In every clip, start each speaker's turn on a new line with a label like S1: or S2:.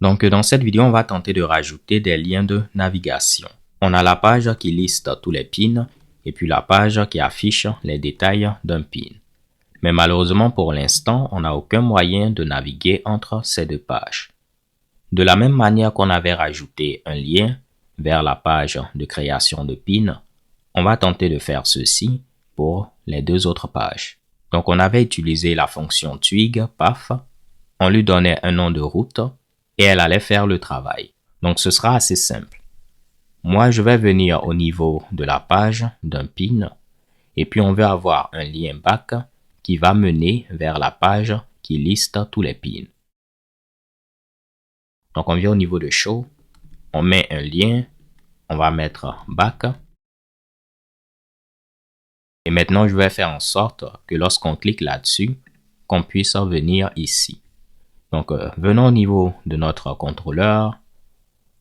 S1: Donc, dans cette vidéo, on va tenter de rajouter des liens de navigation. On a la page qui liste tous les pins et puis la page qui affiche les détails d'un pin. Mais malheureusement, pour l'instant, on n'a aucun moyen de naviguer entre ces deux pages. De la même manière qu'on avait rajouté un lien vers la page de création de pin, on va tenter de faire ceci pour les deux autres pages. Donc, on avait utilisé la fonction twig path, on lui donnait un nom de route et elle allait faire le travail. Donc, ce sera assez simple. Moi, je vais venir au niveau de la page d'un pin et puis on veut avoir un lien back qui va mener vers la page qui liste tous les pins. Donc, on vient au niveau de show, on met un lien, on va mettre back. Et maintenant, je vais faire en sorte que lorsqu'on clique là-dessus, qu'on puisse venir ici. Donc, venons au niveau de notre contrôleur.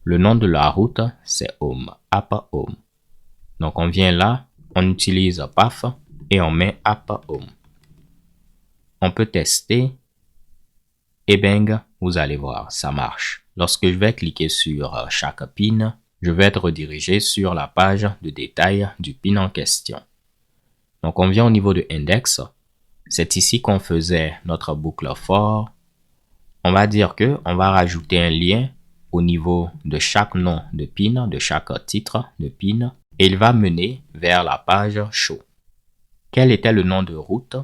S1: Le nom de la route, c'est home, app home. Donc, on vient là, on utilise path et on met app home. On peut tester et bang, vous allez voir, ça marche. Lorsque je vais cliquer sur chaque pin, je vais être redirigé sur la page de détail du pin en question. Donc, on vient au niveau de index. C'est ici qu'on faisait notre boucle for. On va dire que on va rajouter un lien au niveau de chaque nom de pin, de chaque titre de pin, et il va mener vers la page show. Quel était le nom de route?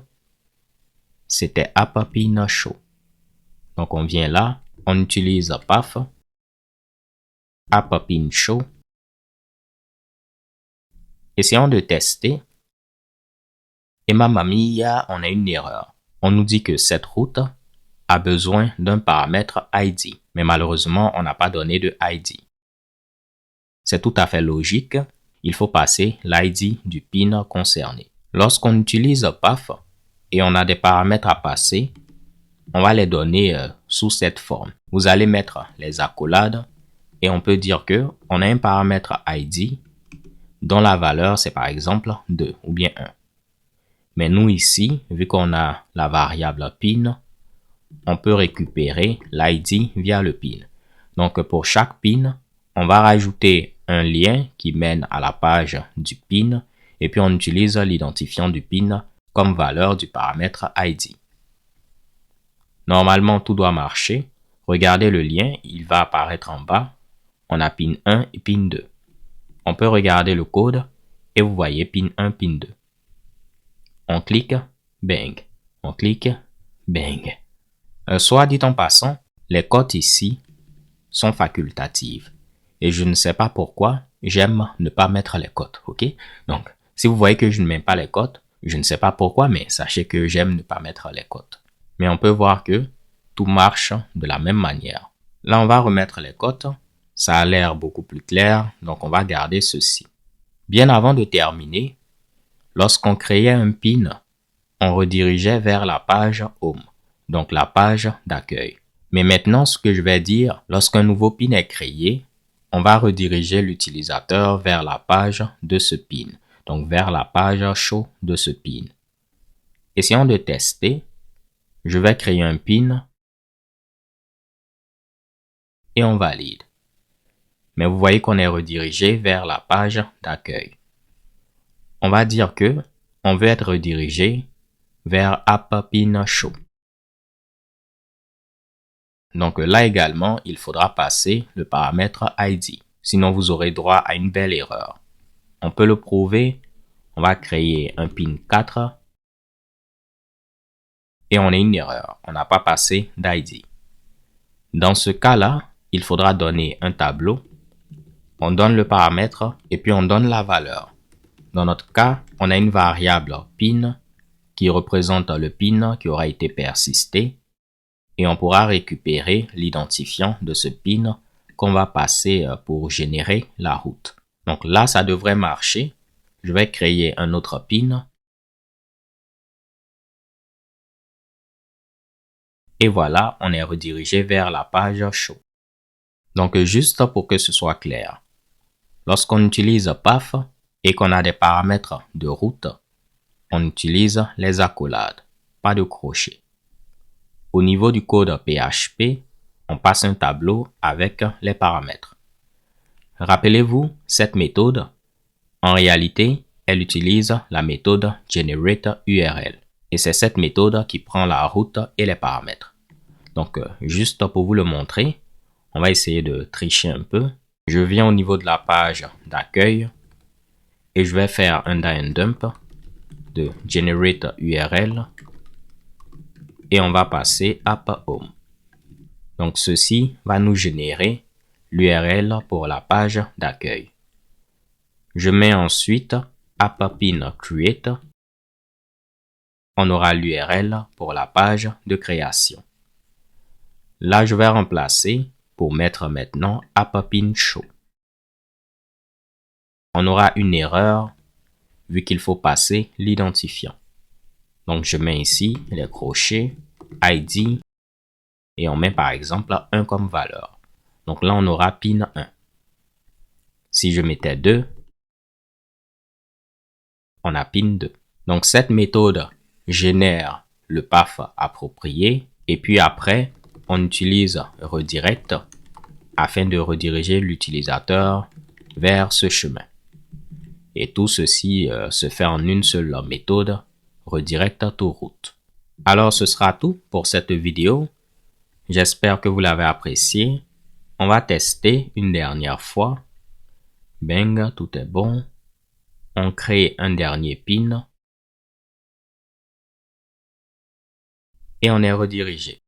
S1: C'était app pin show. Donc, on vient là, on utilise path, app pin show. Essayons de tester. Et mamma mia, on a une erreur. On nous dit que cette route a besoin d'un paramètre ID, mais malheureusement, on n'a pas donné de ID. C'est tout à fait logique, il faut passer l'ID du pin concerné. Lorsqu'on utilise path et on a des paramètres à passer, on va les donner sous cette forme. Vous allez mettre les accolades et on peut dire que on a un paramètre ID dont la valeur c'est par exemple 2 ou bien 1. Mais nous ici, vu qu'on a la variable pin, on peut récupérer l'ID via le pin. Donc, pour chaque pin, on va rajouter un lien qui mène à la page du pin et puis on utilise l'identifiant du pin comme valeur du paramètre ID. Normalement, tout doit marcher. Regardez le lien, il va apparaître en bas. On a pin 1 et pin 2. On peut regarder le code et vous voyez pin 1, pin 2. On clique, bang. On clique, bang. Soit dit en passant, les cotes ici sont facultatives. Et je ne sais pas pourquoi, j'aime ne pas mettre les cotes, ok? Donc, si vous voyez que je ne mets pas les cotes, je ne sais pas pourquoi, mais sachez que j'aime ne pas mettre les cotes. Mais on peut voir que tout marche de la même manière. Là, on va remettre les cotes. Ça a l'air beaucoup plus clair, donc on va garder ceci. Bien avant de terminer, lorsqu'on créait un pin, on redirigeait vers la page Home, donc la page d'accueil. Mais maintenant, ce que je vais dire, lorsqu'un nouveau pin est créé, on va rediriger l'utilisateur vers la page de ce pin, donc vers la page Show de ce pin. Essayons de tester. Je vais créer un pin et on valide. Mais vous voyez qu'on est redirigé vers la page d'accueil. On va dire que on veut être redirigé vers App Pin Show. Donc là également, il faudra passer le paramètre ID. Sinon, vous aurez droit à une belle erreur. On peut le prouver. On va créer un pin 4 et on a une erreur. On n'a pas passé d'ID. Dans ce cas-là, il faudra donner un tableau. On donne le paramètre et puis on donne la valeur. Dans notre cas, on a une variable pin qui représente le pin qui aura été persisté et on pourra récupérer l'identifiant de ce pin qu'on va passer pour générer la route. Donc là, ça devrait marcher. Je vais créer un autre pin. Et voilà, on est redirigé vers la page Show. Donc juste pour que ce soit clair, lorsqu'on utilise path et qu'on a des paramètres de route, on utilise les accolades, pas de crochet. Au niveau du code PHP, on passe un tableau avec les paramètres. Rappelez-vous, cette méthode, en réalité, elle utilise la méthode GenerateURL. Et c'est cette méthode qui prend la route et les paramètres. Donc, juste pour vous le montrer, on va essayer de tricher un peu. Je viens au niveau de la page d'accueil et je vais faire un die&dump de GenerateURL et on va passer app home. Donc, ceci va nous générer l'URL pour la page d'accueil. Je mets ensuite app-pin create. On aura l'URL pour la page de création. Là, je vais remplacer pour mettre maintenant app-pin show. On aura une erreur vu qu'il faut passer l'identifiant. Donc, je mets ici les crochets, ID, et on met par exemple 1 comme valeur. Donc là, on aura pin 1. Si je mettais 2, on a pin 2. Donc, cette méthode génère le path approprié et puis après, on utilise redirect afin de rediriger l'utilisateur vers ce chemin. Et tout ceci se fait en une seule méthode, redirect to route. Alors, ce sera tout pour cette vidéo. J'espère que vous l'avez apprécié. On va tester une dernière fois. Bang, tout est bon. On crée un dernier pin. Et on est redirigé.